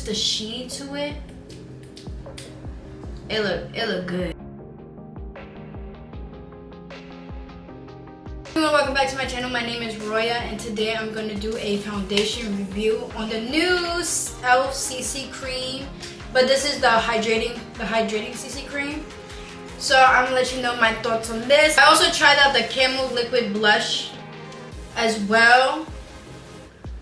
just the sheen to it. It look good. Welcome back to my channel. My name is Roya, and today I'm going to do a foundation review on the new e.l.f. CC cream. But this is the hydrating CC cream. So I'm gonna let you know my thoughts on this. I also tried out the Camo liquid blush as well.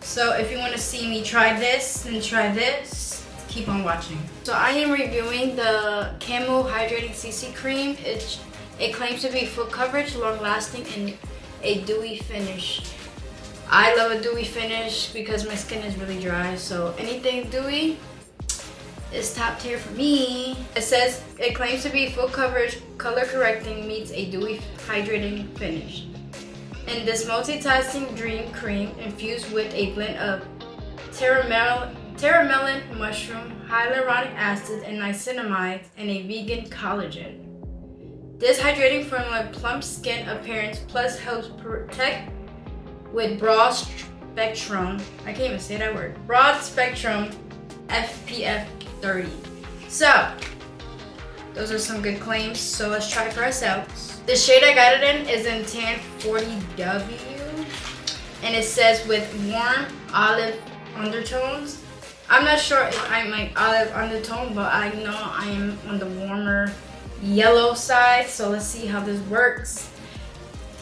So if you want to see me try this, then try this. Keep on watching. So I am reviewing the Camo hydrating CC cream. It claims to be full coverage, long lasting, and a dewy finish. I love a dewy finish because my skin is really dry, so anything dewy is top tier for me. It says it claims to be full coverage, color correcting, meets a dewy hydrating finish. And this multitasking dream cream infused with a blend of terramelon mushroom, hyaluronic acid, and niacinamide, and a vegan collagen. This hydrating formula plumps skin appearance plus helps protect with broad spectrum, I can't even say that word, broad spectrum SPF 30. So, those are some good claims, so let's try it for ourselves. The shade I got it in is in Tan 40W, and it says with warm olive undertones. I'm not sure if I'm like olive undertone, but I know I am on the warmer yellow side, so let's see how this works.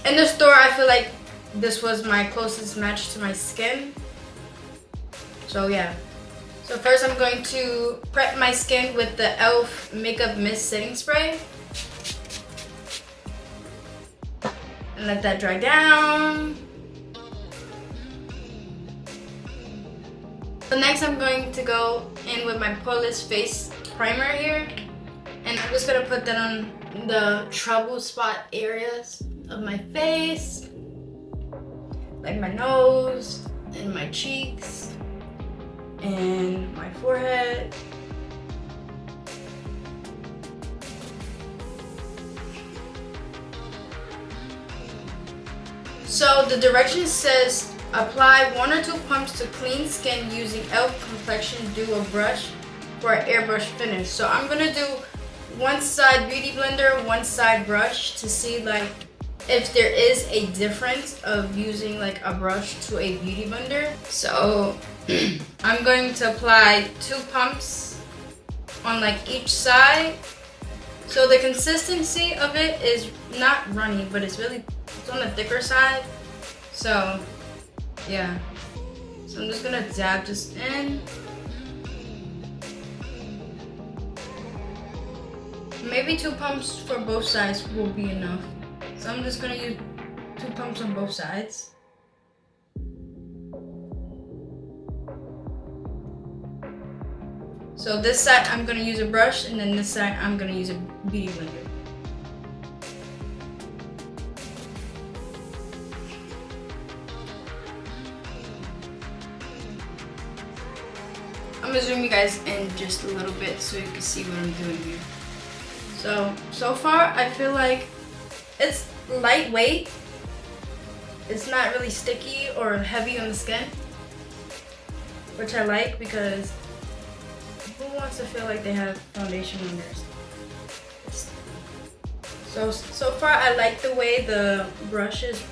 In the store, I feel like this was my closest match to my skin. So yeah. So first I'm going to prep my skin with the e.l.f. Makeup Mist Setting Spray. And let that dry down. So next I'm going to go in with my poreless face primer here. And I'm just gonna put that on the trouble spot areas of my face. Like my nose and my cheeks and my forehead. So the directions says apply 1 or 2 pumps to clean skin using e.l.f. Complexion Duo brush for an airbrush finish. So I'm gonna do one side beauty blender, one side brush to see like if there is a difference of using like a brush to a beauty blender. So I'm going to apply 2 pumps on like each side. So the consistency of it is not runny, but it's on the thicker side. So yeah. So I'm just gonna dab this in. Maybe 2 pumps for both sides will be enough. So I'm just gonna use 2 pumps on both sides. So this side I'm gonna use a brush, and then this side I'm gonna use a beauty blender. I'm gonna zoom you guys in just a little bit so you can see what I'm doing here. So far I feel like it's lightweight. It's not really sticky or heavy on the skin, which I like because who wants to feel like they have foundation on theirs? So far I like the way the brush is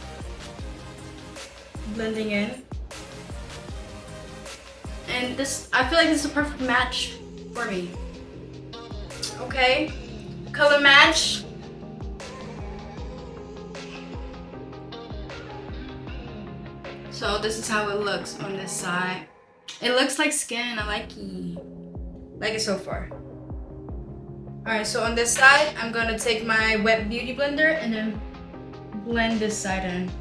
blending in. And this, I feel like this is a perfect match for me. Okay, color match. So this is how it looks on this side. It looks like skin. I like it so far. Alright, so on this side, I'm gonna take my wet beauty blender and then blend this side in.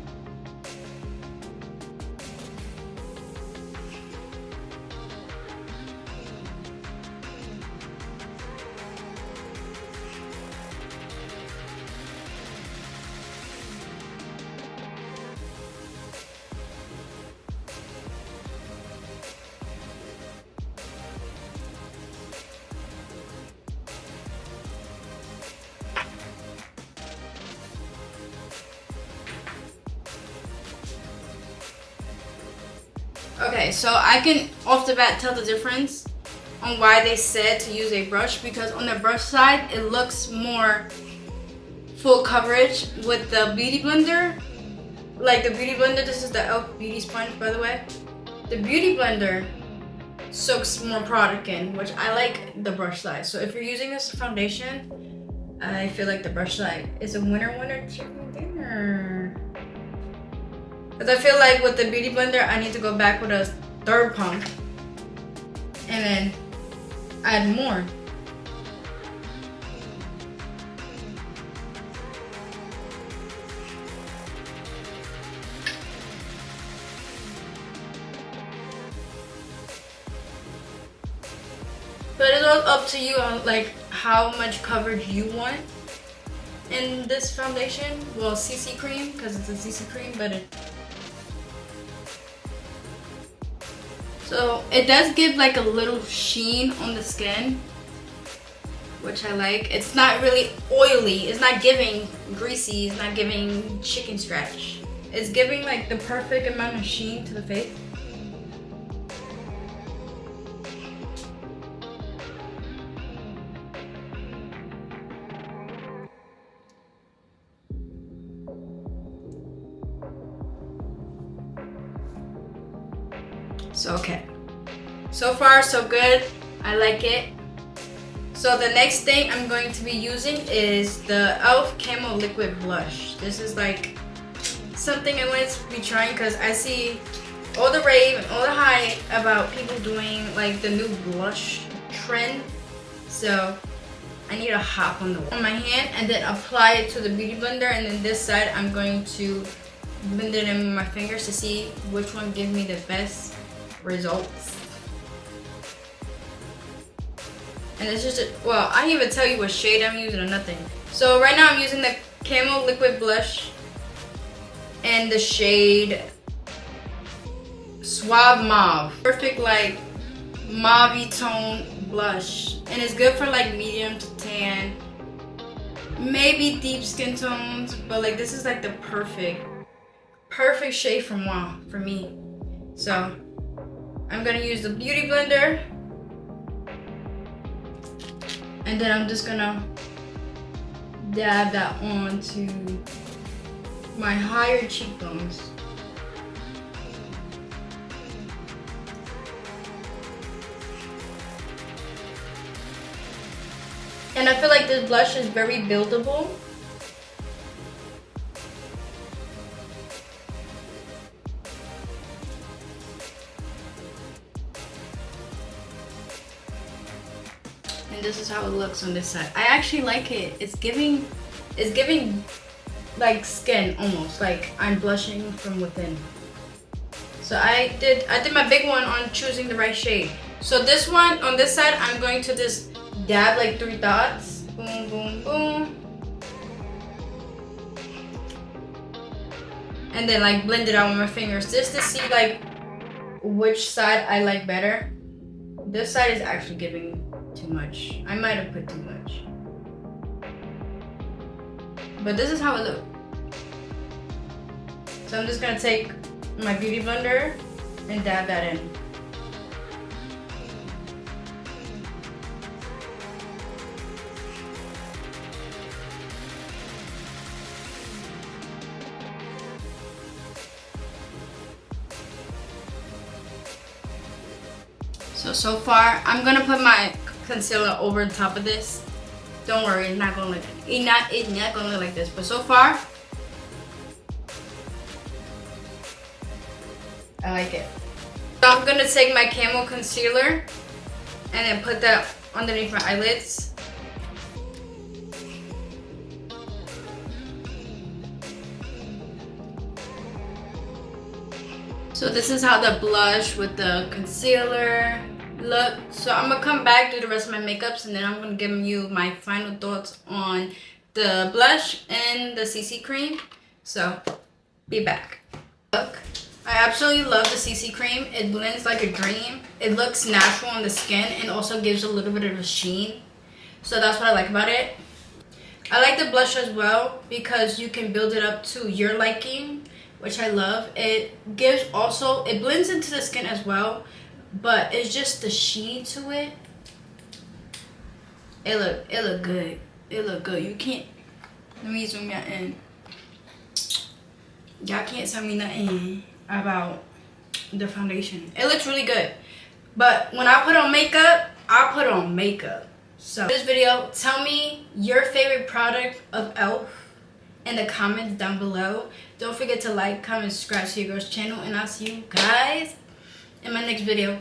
Okay, so I can off the bat tell the difference on why they said to use a brush, because on the brush side it looks more full coverage. With the beauty blender, like the beauty blender, this is the e.l.f. beauty sponge, by the way. The beauty blender soaks more product in, which I like the brush side. So if you're using this foundation, I feel like the brush side is a winner chicken dinner. Because I feel like with the beauty blender, I need to go back with a third pump and then add more. But it's all up to you on like how much coverage you want in this foundation. Well, CC cream, because it's a CC cream, but so it does give like a little sheen on the skin, which I like. It's not really oily. It's not giving greasy. It's not giving chicken scratch. It's giving like the perfect amount of sheen to the face. So okay, so far so good. I like it. So the next thing I'm going to be using is the e.l.f. Camo liquid blush. This is like something I wanted to be trying because I see all the rave and all the hype about people doing like the new blush trend. So I need to hop on my hand and then apply it to the beauty blender, and then this side I'm going to blend it in with my fingers to see which one gives me the best results. And it's just well, I didn't even tell you what shade I'm using or nothing. So right now I'm using the Camo liquid blush and the shade Suave Mauve. Perfect like mauve tone blush, and it's good for like medium to tan, maybe deep skin tones, but like this is like the perfect shade for moi for me. So I'm gonna use the beauty blender, and then I'm just gonna dab that onto my higher cheekbones. And I feel like this blush is very buildable. And this is how it looks on this side. I actually like it. It's giving like skin almost, like I'm blushing from within. So I did my big one on choosing the right shade. So this one on this side, I'm going to just dab like 3 dots. Boom, boom, boom. And then like blend it out with my fingers just to see like which side I like better. This side is actually giving too much. I might have put too much. But this is how it looks. So I'm just gonna take my beauty blender and dab that in. So far, I'm gonna put my concealer over the top of this. Don't worry, it's not gonna look like this. But so far, I like it. So I'm gonna take my Camo concealer and then put that underneath my eyelids. So this is how the blush with the concealer look. So I'm gonna come back, do the rest of my makeups, and then I'm gonna give you my final thoughts on the blush and the CC cream. So be back. Look, I absolutely love the CC cream. It blends like a dream. It looks natural on the skin and also gives a little bit of a sheen. So that's what I like about it. I like the blush as well because you can build it up to your liking, which I love. It blends into the skin as well, but it's just the sheen to it. It look good. It look good. You can't. Let me zoom y'all in. Y'all can't tell me nothing about the foundation. It looks really good. But when I put on makeup, I put on makeup. So this video, tell me your favorite product of e.l.f. in the comments down below. Don't forget to like, comment, subscribe to your girl's channel, and I'll see you guys in my next video.